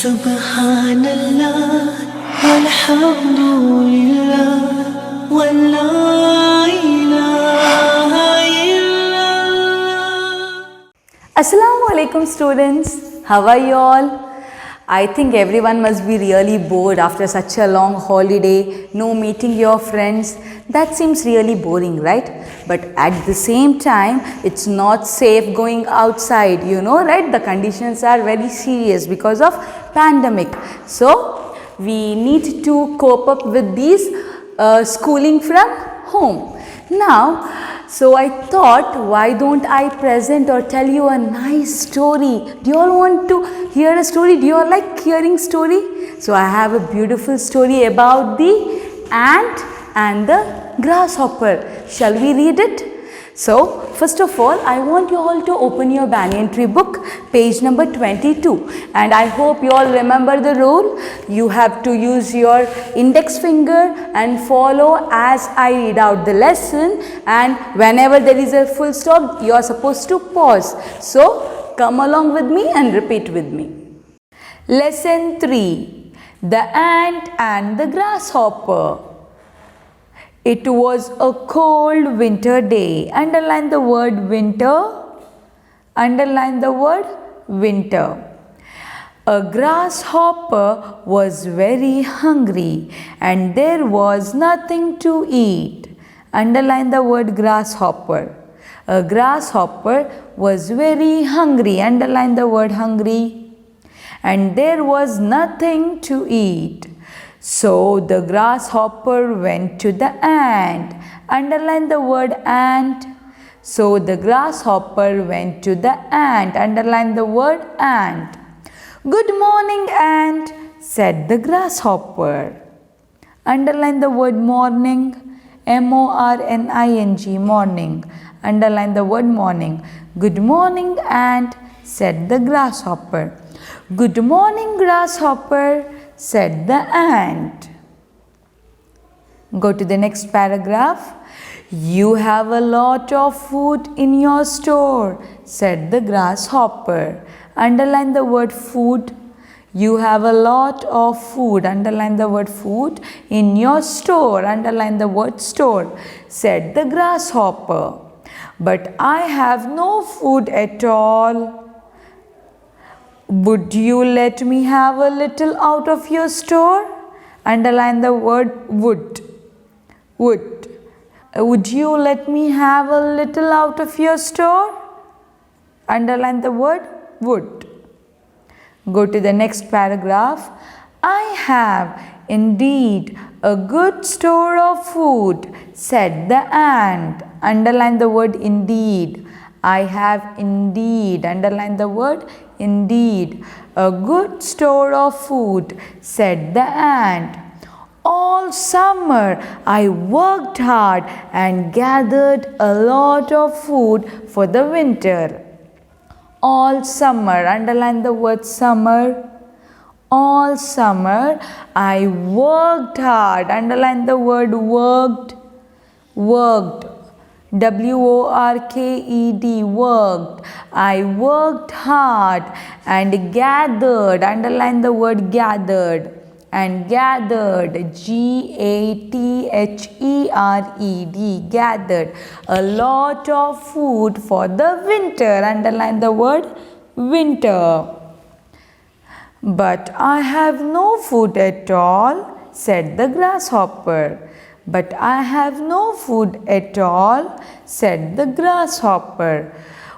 Subhanallah, walhamdulillah, wala ilaha illallah. Assalamu alaikum students, how are you all? I think everyone must be really bored after such a long holiday, no meeting your friends. That seems really boring, right? But at the same time, it's not safe going outside, right? The conditions are very serious because of pandemic. So, we need to cope up with these schooling from home. Now, so I thought, why don't I present or tell you a nice story? Do you all want to hear a story? Do you all like hearing story? So I have a beautiful story about the ant and the grasshopper. Shall we read it? So, first of all, I want you all to open your banyan tree book, page number 22. And I hope you all remember the rule. You have to use your index finger and follow as I read out the lesson. And whenever there is a full stop, you are supposed to pause. So, come along with me and repeat with me. Lesson 3. The ant and the grasshopper. It was a cold winter day. Underline the word winter. Underline the word winter. A grasshopper was very hungry and there was nothing to eat. Underline the word grasshopper. A grasshopper was very hungry. Underline the word hungry. And there was nothing to eat. So the grasshopper went to the ant. Underline the word ant. So the grasshopper went to the ant. Underline the word ant. Good morning, ant, said the grasshopper. Underline the word morning. M-O-R-N-I-N-G, morning. Underline the word morning. Good morning, ant, said the grasshopper. Good morning, grasshopper, said the ant. Go to the next paragraph. You have a lot of food in your store, said the grasshopper. Underline the word food. You have a lot of food. Underline the word food in your store. Underline the word store, said the grasshopper. But I have no food at all. Would you let me have a little out of your store? Underline the word would. Would. Would you let me have a little out of your store? Underline the word would. Go to the next paragraph. I have indeed a good store of food, said the ant. Underline the word indeed. I have indeed. Underline the word indeed. A good store of food, said the ant. All summer I worked hard and gathered a lot of food for the winter. All summer. Underline the word summer. All summer I worked hard. Underline the word worked. Worked. W-O-R-K-E-D, worked. I worked hard and gathered. Underline the word gathered. And gathered, G-A-T-H-E-R-E-D, gathered a lot of food for the winter. Underline the word winter. But I have no food at all, said the grasshopper. But I have no food at all, said the grasshopper.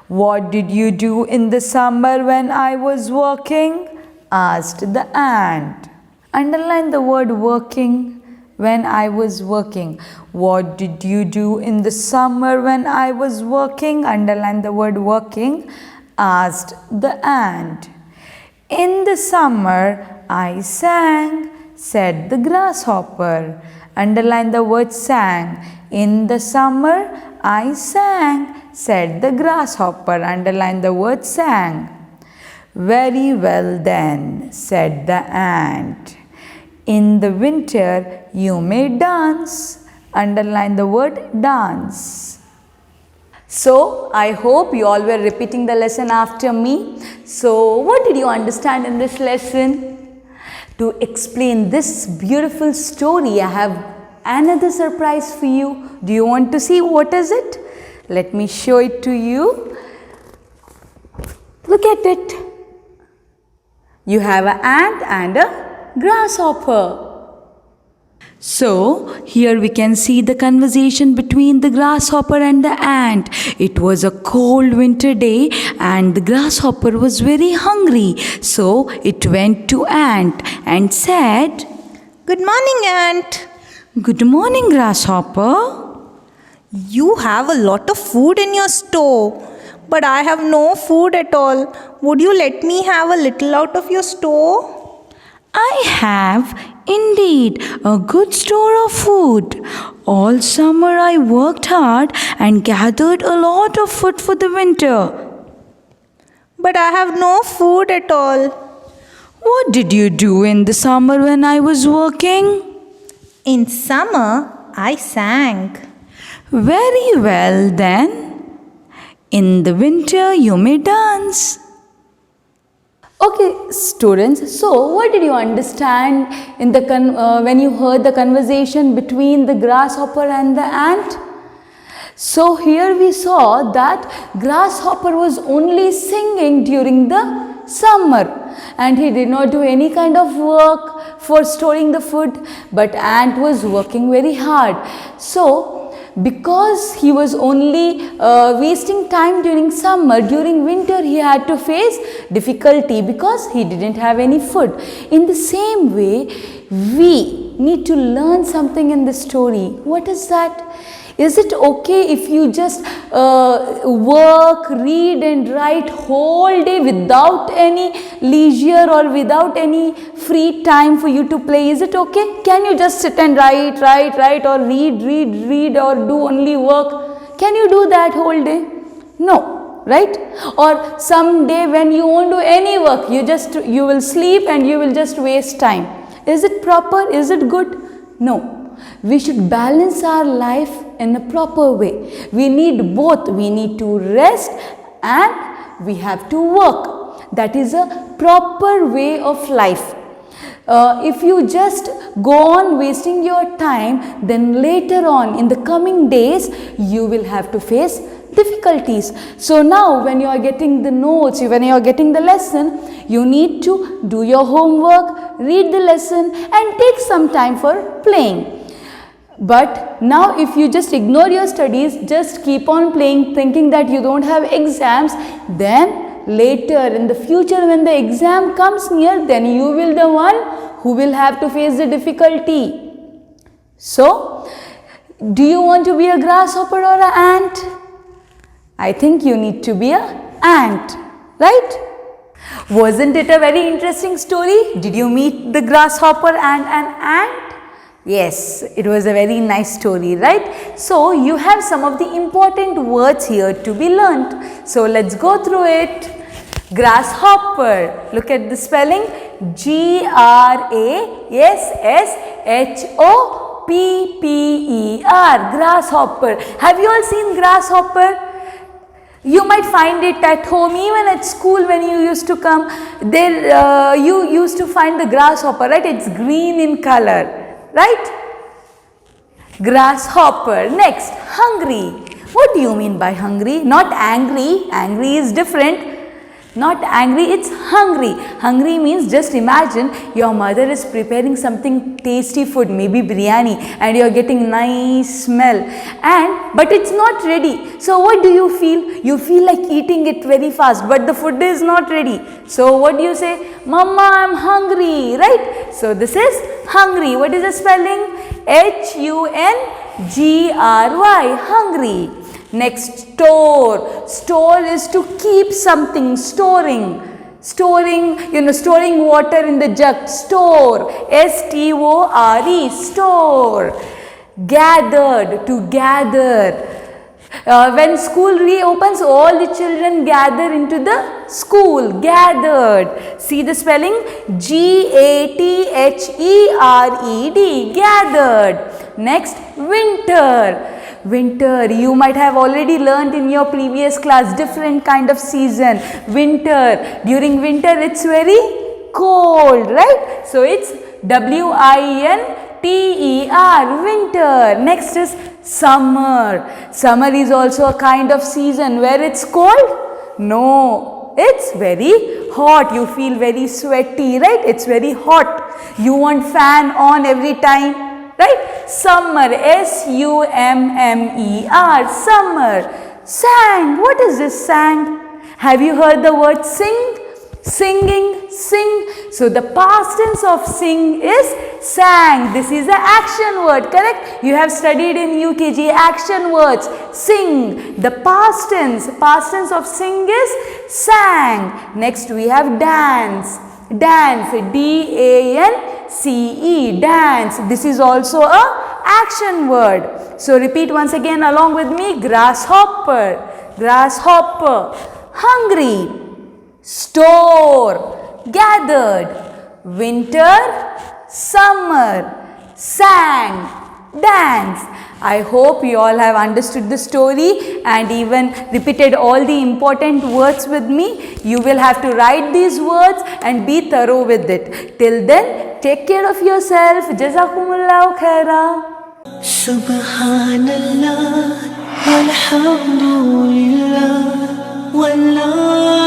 What did you do in the summer when I was working? Asked the ant. Underline the word working. When I was working. What did you do in the summer when I was working? Underline the word working. Asked the ant. In the summer I sang, said the grasshopper. Underline the word sang. In the summer I sang, said the grasshopper. Underline the word sang. Very well then, said the ant. In the winter you may dance. Underline the word dance. So, I hope you all were repeating the lesson after me. So, what did you understand in this lesson? To explain this beautiful story, I have another surprise for you. Do you want to see what is it? Let me show it to you. Look at it. You have an ant and a grasshopper. So, here we can see the conversation between the grasshopper and the ant. It was a cold winter day and the grasshopper was very hungry. So, it went to ant and said, Good morning, Ant. Good morning, grasshopper. You have a lot of food in your store, but I have no food at all. Would you let me have a little out of your store? I have indeed a good store of food. All summer I worked hard and gathered a lot of food for the winter. But I have no food at all. What did you do in the summer when I was working? In summer, I sang. Very well then. In the winter you may dance. Okay, students, so what did you understand in the when you heard the conversation between the grasshopper and the ant? So here we saw that grasshopper was only singing during the summer and he did not do any kind of work for storing the food, but ant was working very hard. So because he was only wasting time during summer, during winter he had to face difficulty because he didn't have any food. In the same way, we need to learn something in the story. What is that? Is it okay if you just work, read and write whole day without any leisure or without any free time for you to play? Is it okay? Can you just sit and write or read or do only work? Can you do that whole day? No, right? Or some day when you won't do any work, you will sleep and you will just waste time. Is it proper? Is it good? No. We should balance our life in a proper way. We need both. We need to rest and we have to work. That is a proper way of life. If you just go on wasting your time, then later on in the coming days, you will have to face difficulties. So now when you are getting the notes, when you are getting the lesson, you need to do your homework, read the lesson and take some time for playing. But now if you just ignore your studies, just keep on playing thinking that you don't have exams, then later in the future when the exam comes near, then you will the one who will have to face the difficulty. So, do you want to be a grasshopper or an ant? I think you need to be an ant, right? Wasn't it a very interesting story? Did you meet the grasshopper and an ant? Yes, it was a very nice story, right? So, you have some of the important words here to be learnt. So, let's go through it. Grasshopper, look at the spelling, Grasshopper, grasshopper. Have you all seen grasshopper? You might find it at home, even at school when you used to come, there you used to find the grasshopper, right? It's green in color. Right? Grasshopper. Next, hungry. What do you mean by hungry? Not angry. Angry is different. Not angry, it's hungry. Hungry means just imagine your mother is preparing something tasty food, maybe biryani, and you are getting nice smell. But it's not ready. So what do you feel? You feel like eating it very fast, but the food is not ready. So what do you say? Mama, I'm hungry, right? So this is hungry. What is the spelling? H-U-N-G-R-Y, hungry. Next, store. Store is to keep something, storing. Storing water in the jug. Store. S-T-O-R-E, store. Gathered, to gather. When school reopens, all the children gather into the school. Gathered. See the spelling? G-A-T-H-E-R-E-D. Gathered. Next, winter. Winter, you might have already learnt in your previous class, different kind of season. Winter, during winter it's very cold, right? So it's winter, winter. Next is summer. Summer is also a kind of season where it's cold? No, it's very hot. You feel very sweaty, right? It's very hot. You want fan on every time, right? Summer, S-U-M-M-E-R, summer. Sang, what is this sang? Have you heard the word sing? Singing, sing. So the past tense of sing is sang. This is the action word, correct? You have studied in UKG action words. Sing. The past tense of sing is sang. Next we have dance. Dance, D-A-N-C-E, dance. This is also a action word. So repeat once again along with me. Grasshopper, grasshopper. Hungry, store, gathered. Winter, summer, sang, dance. I hope you all have understood the story and even repeated all the important words with me. You will have to write these words and be thorough with it. Till then, take care of yourself. Jazakumullahu khaira. Subhanallah, walhamdulillah, wallah.